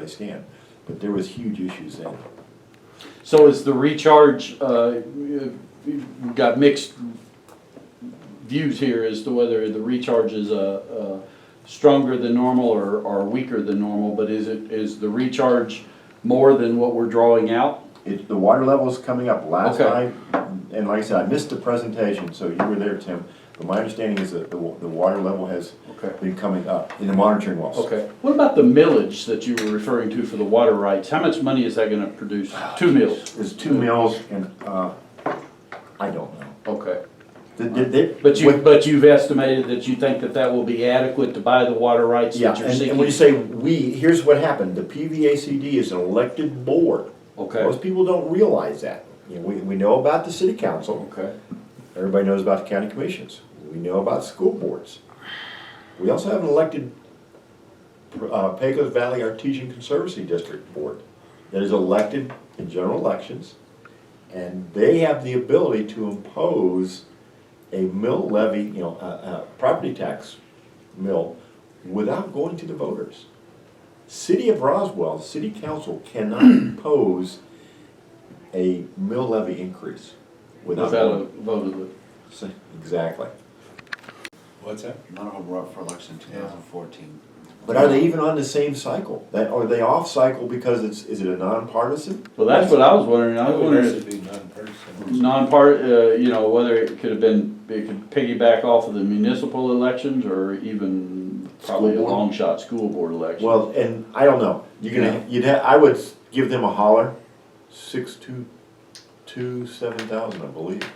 stand. But there was huge issues then. So is the recharge, we've got mixed views here as to whether the recharge is stronger than normal or weaker than normal, but is the recharge more than what we're drawing out? The water level is coming up. Last Okay. time, and like I said, I missed the presentation, so you were there, Tim. But my understanding is that the water level has Okay. been coming up in the monitoring wells. Okay. What about the millage that you were referring to for the water rights? How much money is that gonna produce? 2 mills? There's 2 mills, and I don't know. Okay. But But you've estimated that you think that will be adequate to buy the water rights yeah, that you're and when you seeking? say here's what happened. The PVACD is an elected board. Okay, Most people don't realize that. You know, we know about the city council. okay, Everybody knows about the county commissions. We know about school boards. We also have an elected Pecos Valley Artesian Conservancy District board that is elected in general elections, and they have the ability to impose a mill levy, you know, a property tax mill, without going to the voters. City of Roswell, city council cannot impose a mill levy increase without without a going. vote of the, Exactly. What's that? None of them were up for election in 2014. But are they even on the same cycle? Are they off cycle because is it a nonpartisan? well, that's what I was wondering. I was wondering It if would have to be non-partisan. non-part, you know, whether it could piggyback off of the municipal elections or even probably a School board? long shot school board election. Well, and I don't know. I would give them a holler, 62227,000, I believe.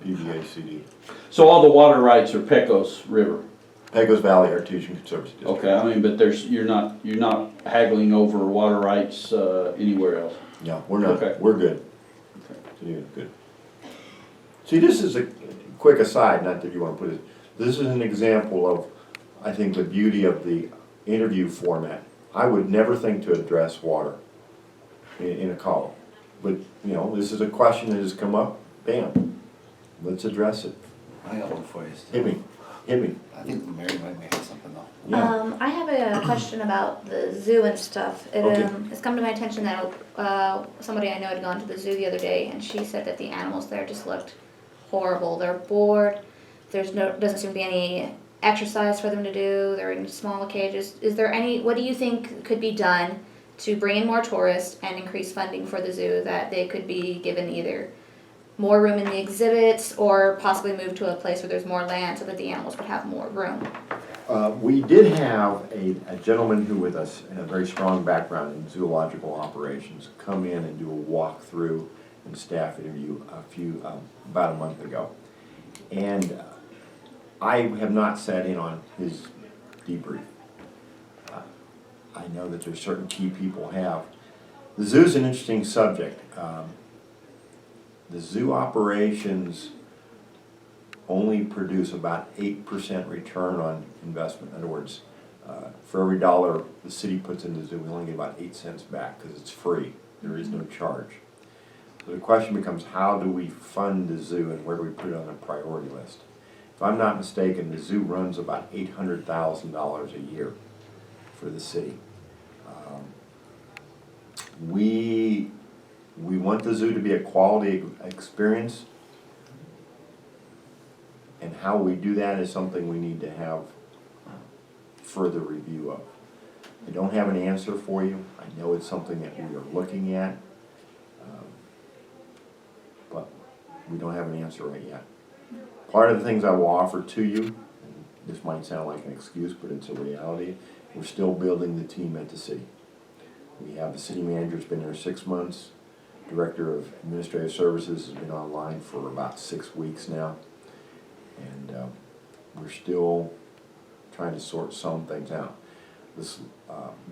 PVACD. So all the water rights are Pecos River. Pecos Valley Artesian Conservancy District. Okay, I mean, but you're not haggling over water rights anywhere else. Yeah, we're not. Okay. We're good. Okay. Yeah, good. See, this is a quick aside, not that you want to put it. This is an example of, I think, the beauty of the interview format. I would never think to address water in a column. But, you know, this is a question that has come up, bam, let's address it. I got one for you, Steve. Hit me, hit me. I think Mary might have something though. Yeah. I have a question about the zoo and stuff. Okay. It's come to my attention that somebody I know had gone to the zoo the other day, and she said that the animals there just looked horrible. They're bored. Doesn't seem to be any exercise for them to do. They're in small cages. What do you think could be done to bring in more tourists and increase funding for the zoo, that they could be given either more room in the exhibits or possibly move to a place where there's more land so that the animals would have more room? We did have a gentleman who with us, and a very strong background in zoological operations, come in and do a walkthrough and staff interview about a month ago. And I have not sat in on his debrief. I know that there's certain key people have. The zoo's an interesting subject. The zoo operations only produce about 8% return on investment. In other words, for every dollar the city puts in the zoo, we only get about 8 cents back because it's free. There is no charge. So the question becomes, how do we fund the zoo and where do we put it on the priority list? If I'm not mistaken, the zoo runs about $800,000 a year for the city. We want the zoo to be a quality experience, and how we do that is something we need to have further review of. I don't have an answer for you. I know it's something that we are looking at, but we don't have an answer right yet. Part of the things I will offer to you, and this might sound like an excuse, but it's a reality, we're still building the team at the city. We have the city manager's been there 6 months. Director of Administrative Services has been online for about 6 weeks now. And we're still trying to sort some things out. This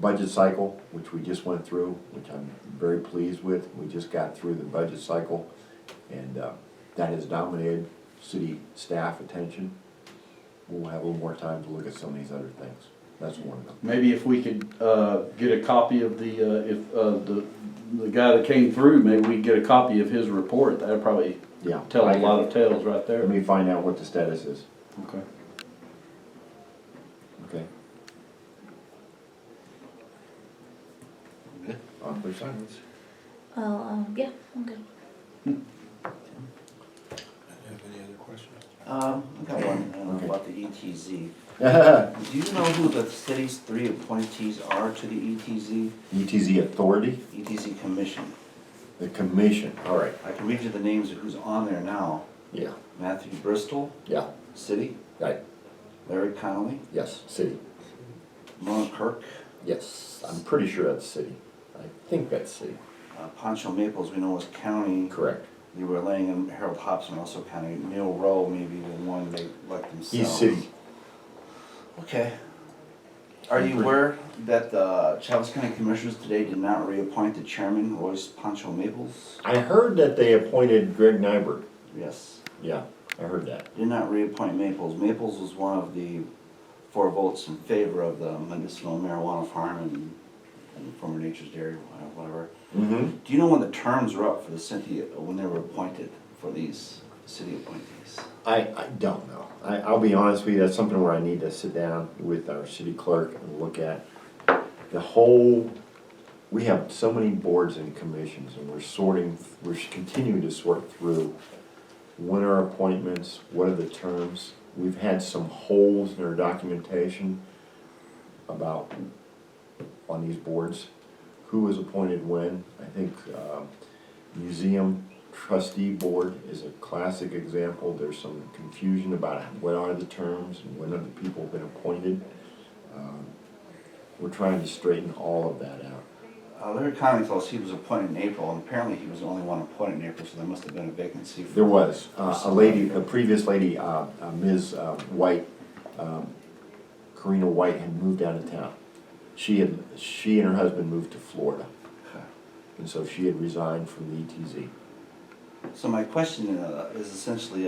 budget cycle, which we just went through, which I'm very pleased with, we just got through the budget cycle, and that has dominated city staff attention. We'll have a little more time to look at some of these other things. That's one of them. Maybe if we could get a copy of the guy that came through, maybe we could get a copy of his report. That'd probably Yeah. tell a lot of tales right there. Let me find out what the status is. Okay. Okay. Good. Awkward silence. Yeah, I'm good. Have any other questions? I got one Okay. about the ETZ. ETZ Do you know who the city's 3 appointees are to the ETZ? Authority, ETZ Commission? the commission, all right, I can read you the names of who's on there now. yeah, Matthew Bristol, yeah, City. right, Larry Connolly, yes, city, Mona Kirk, yes, I'm pretty sure that's city. I think that's city, Pancho Maples, we know was county. correct. You were laying in Harold Hobson, also county. Neil Rowe, maybe the one they elect themselves. He's city. Okay. Are you aware that the Chavez County Commissioners today did not reappoint the chairman, Royce Pancho Maples? I heard that they appointed Greg Nyberg, Yes. yeah, I heard that. Did not reappoint Maples. Maples was one of the 4 votes in favor of the medicinal marijuana farm and former Nature's Dairy, whatever. Mm-hmm. Do you know when the terms were up for the city, when they were appointed for these city appointees? I don't know. I'll be honest with you, that's something where I need to sit down with our city clerk and look at the whole, we have so many boards and commissions and we're continuing to sort through when are appointments, what are the terms. We've had some holes in our documentation about, on these boards, who was appointed when. I think museum trustee board is a classic example. There's some confusion about what are the terms and when other people have been appointed. We're trying to straighten all of that out. Larry Connolly told us he was appointed in April, and apparently he was the only one appointed in April, so there must have been a vacancy. There was a previous lady, Ms. White, Karina White, had moved out of town. She and her husband moved to Florida, Okay. and so she had resigned from the ETZ. So my question is essentially,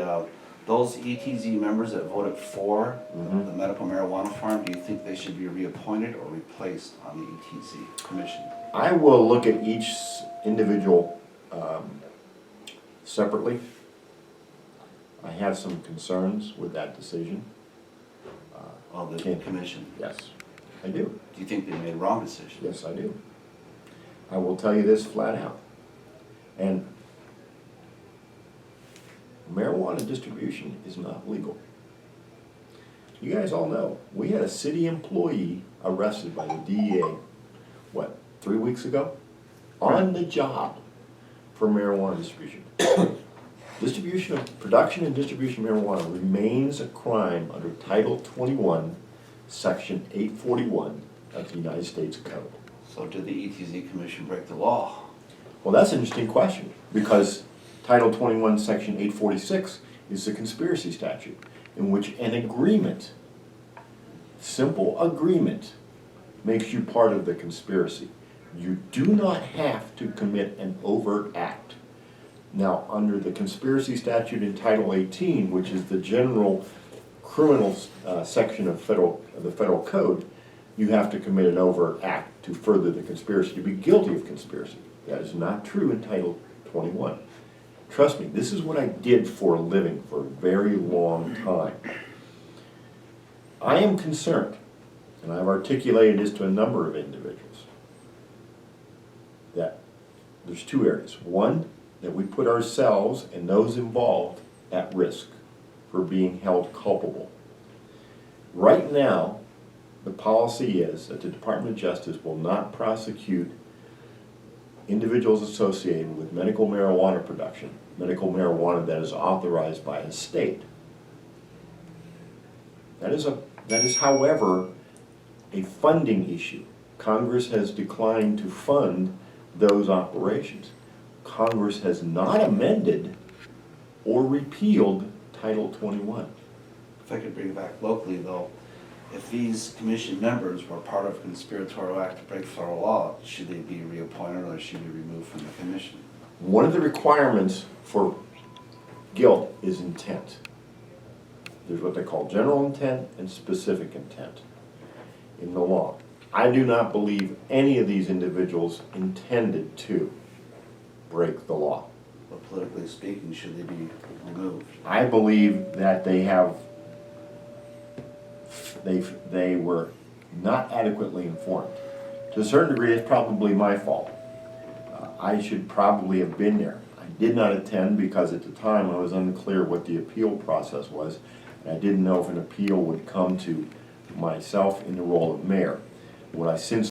those ETZ members that voted for Mhm. the medical marijuana farm, do you think they should be reappointed or replaced on the ETZ commission? I will look at each individual separately. I have some concerns with that decision. Well, the Can- commission. Yes, I do. Do you think they made a wrong decision? Yes, I do. I will tell you this flat out. And marijuana distribution is not legal. You guys all know, we had a city employee arrested by the DEA, 3 weeks ago? On the job for marijuana distribution. Production and distribution of marijuana remains a crime under Title 21, Section 841 of the United States Code. So did the ETZ commission break the law? Well, that's an interesting question, because Title 21, Section 846 is the conspiracy statute, in which an agreement, simple agreement, makes you part of the conspiracy. You do not have to commit an overt act. Now, under the conspiracy statute in Title 18, which is the general criminal section of the federal code, you have to commit an overt act to further the conspiracy, to be guilty of conspiracy. That is not true in Title 21. Trust me, this is what I did for a living for a very long time. I am concerned, and I've articulated this to a number of individuals, that there's 2 areas. One, that we put ourselves and those involved at risk for being held culpable. Right now, the policy is that the Department of Justice will not prosecute individuals associated with medical marijuana production, medical marijuana that is authorized by a state. That is, however, a funding issue. Congress has declined to fund those operations. Congress has not amended or repealed Title 21. If I could bring it back locally though, if these commission members were part of a conspiratorial act to break federal law, should they be reappointed or should they be removed from the commission? One of the requirements for guilt is intent. There's what they call general intent and specific intent in the law. I do not believe any of these individuals intended to break the law. But politically speaking, should they be removed? I believe that they were not adequately informed To a certain degree, it's probably my fault. I should probably have been there. I did not attend because at the time I was unclear what the appeal process was, and I didn't know if an appeal would come to myself in the role of mayor. What I since